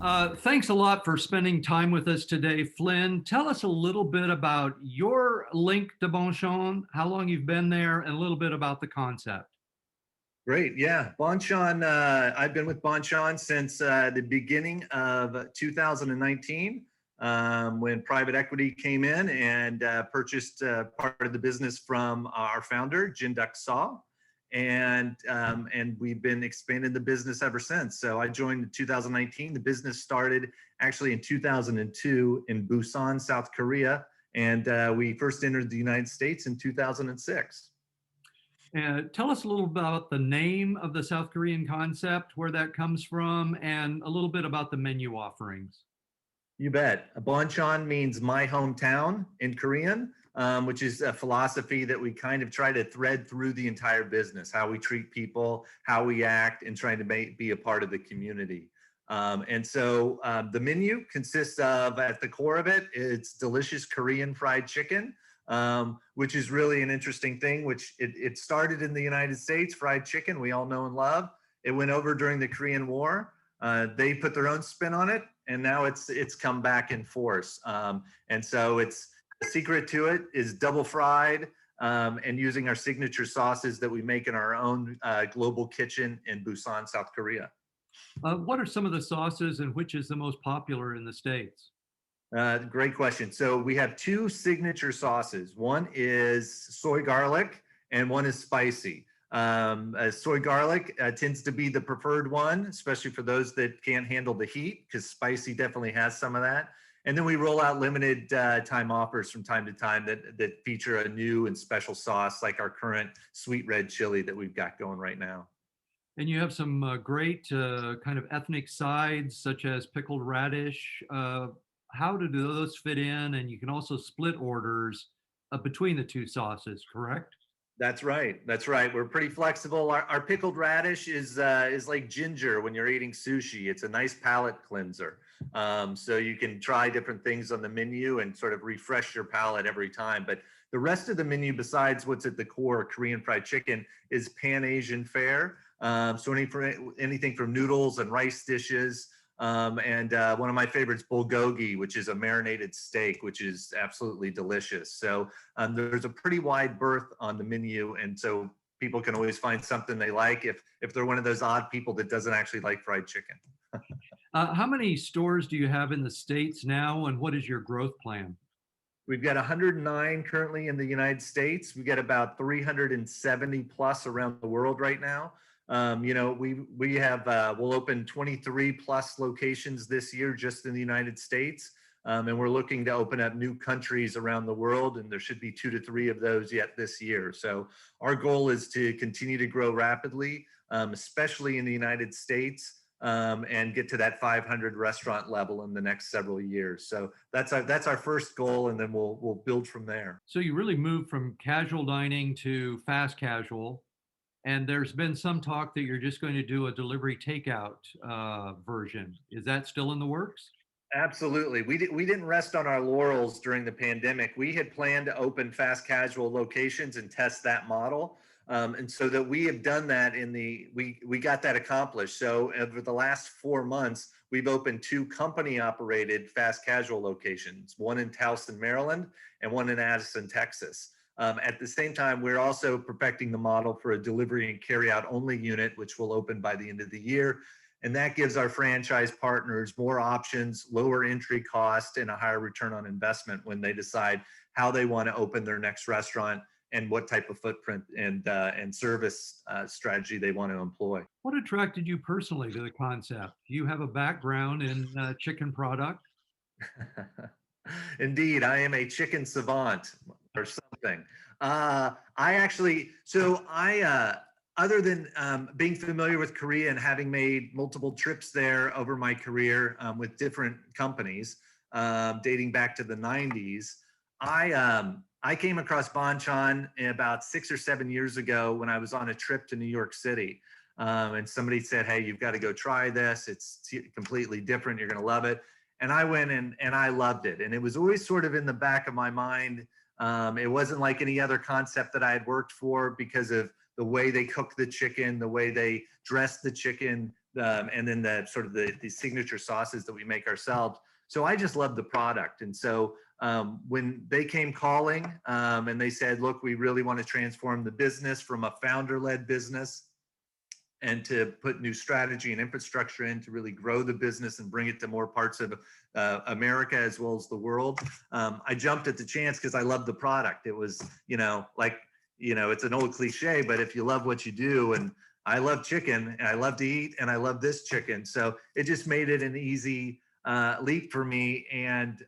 Thanks a lot for spending time with us today, Flynn. Tell us a little bit about your link to Bonchon, how long you've been there, and a little bit about the concept. Great. Yeah. Bonchon, I've been with Bonchon since the beginning of 2019 when private equity came in and purchased part of the business from our founder, Jinduk Saw. And we've been expanding the business ever since. So I joined in 2019. The business started actually in 2002 in Busan, South Korea. And we first entered the United States in 2006. Tell us a little about the name of the South Korean concept, where that comes from, and a little bit about the menu offerings. You bet. Bonchon means my hometown in Korean, which is a philosophy that we kind of try to thread through the entire business, how we treat people, how we act, and trying to be a part of the community. And so the menu consists of, at the core of it, it's delicious Korean fried chicken, which is really an interesting thing, which it started in the United States, fried chicken, we all know and love. It went over during the Korean War. They put their own spin on it, and now it's come back in force. And so the secret to it is double fried and using our signature sauces that we make in our own global kitchen in Busan, South Korea. What are some of the sauces and which is the most popular in the States? Great question. So we have two signature sauces. One is soy garlic and one is spicy. Soy garlic tends to be the preferred one, especially for those that can't handle the heat, because spicy definitely has some of that. And then we roll out limited time offers from time to time that feature a new and special sauce, like our current sweet red chili that we've got going right now. And you have some great kind of ethnic sides, such as pickled radish. How do those fit in? And you can also split orders between the two sauces, correct? That's right. That's right. We're pretty flexible. Our pickled radish is like ginger when you're eating sushi. It's a nice palate cleanser. So you can try different things on the menu and sort of refresh your palate every time. But the rest of the menu, besides what's at the core, Korean fried chicken, is Pan-Asian fare. So anything from noodles and rice dishes. And one of my favorites, bulgogi, which is a marinated steak, which is absolutely delicious. So there's a pretty wide berth on the menu, and so people can always find something they like if they're one of those odd people that doesn't actually like fried chicken. How many stores do you have in the States now, and what is your growth plan? We've got 109 currently in the United States. We've got about 370 plus around the world right now. We have we'll open 23 plus locations this year just in the United States, and we're looking to open up new countries around the world, and there should be 2 to 3 of those yet this year. So our goal is to continue to grow rapidly, especially in the United States, and get to that 500 restaurant level in the next several years. So that's our first goal, and then we'll build from there. So you really moved from casual dining to fast casual. And there's been some talk that you're just going to do a delivery takeout version. Is that still in the works? Absolutely. We didn't rest on our laurels during the pandemic. We had planned to open fast casual locations and test that model. And so that we have done that we got that accomplished. So over the last 4 months, we've opened 2 company operated fast casual locations, one in Towson, Maryland, and one in Addison, Texas. At the same time, we're also perfecting the model for a delivery and carry out only unit, which will open by the end of the year. And that gives our franchise partners more options, lower entry cost, and a higher return on investment when they decide how they want to open their next restaurant and what type of footprint and service strategy they want to employ. What attracted you personally to the concept? Do you have a background in chicken product? Indeed, I am a chicken savant or something. I other than being familiar with Korea and having made multiple trips there over my career with different companies, dating back to the 90s, I came across Bonchon about 6 or 7 years ago when I was on a trip to New York City. And somebody said, "Hey, you've got to go try this. It's completely different. You're going to love it." And I went and I loved it. And it was always sort of in the back of my mind. It wasn't like any other concept that I had worked for because of the way they cook the chicken, the way they dress the chicken, and then the sort of the signature sauces that we make ourselves. So I just love the product. And so when they came calling and they said, look, we really want to transform the business from a founder-led business and to put new strategy and infrastructure in to really grow the business and bring it to more parts of America as well as the world. I jumped at the chance because I love the product. It was, it's an old cliche, but if you love what you do, and I love chicken and I love to eat and I love this chicken. So it just made it an easy leap for me. And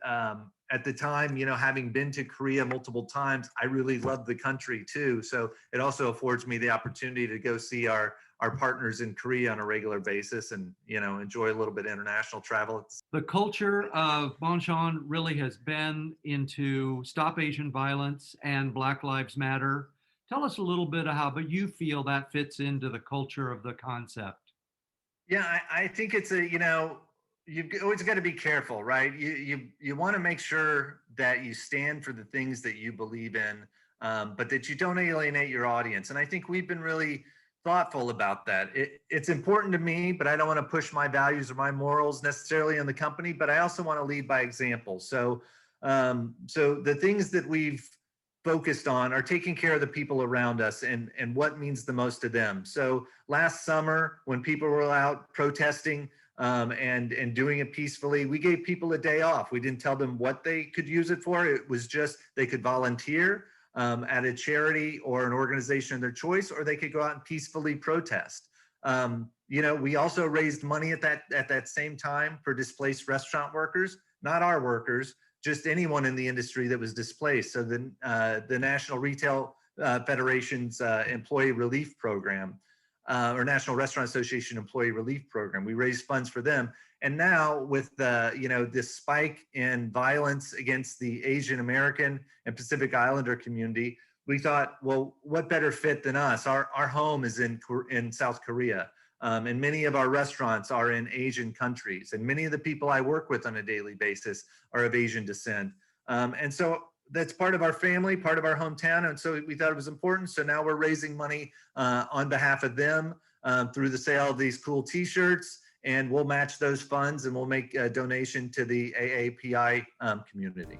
at the time, having been to Korea multiple times, I really loved the country too. So it also affords me the opportunity to go see our partners in Korea on a regular basis and, enjoy a little bit of international travel. The culture of Bonchon really has been into Stop Asian Violence and Black Lives Matter. Tell us a little bit of how, but you feel that fits into the culture of the concept. Yeah, I think it's you've always got to be careful, right? You want to make sure that you stand for the things that you believe in, but that you don't alienate your audience. And I think we've been really thoughtful about that. It's important to me, but I don't want to push my values or my morals necessarily in the company, but I also want to lead by example. So the things that we've focused on are taking care of the people around us and what means the most to them. So last summer, when people were out protesting and doing it peacefully, we gave people a day off. We didn't tell them what they could use it for. It was just they could volunteer at a charity or an organization of their choice, or they could go out and peacefully protest. We also raised money at that same time for displaced restaurant workers, not our workers, just anyone in the industry that was displaced. So the National Retail Federation's Employee Relief Program, or National Restaurant Association Employee Relief Program, we raised funds for them. And now with this spike in violence against the Asian American and Pacific Islander community, we thought, well, what better fit than us? Our home is in South Korea. And many of our restaurants are in Asian countries. And many of the people I work with on a daily basis are of Asian descent. And so that's part of our family, part of our hometown. And so we thought it was important. So now we're raising money on behalf of them through the sale of these cool t-shirts. And we'll match those funds and we'll make a donation to the AAPI community.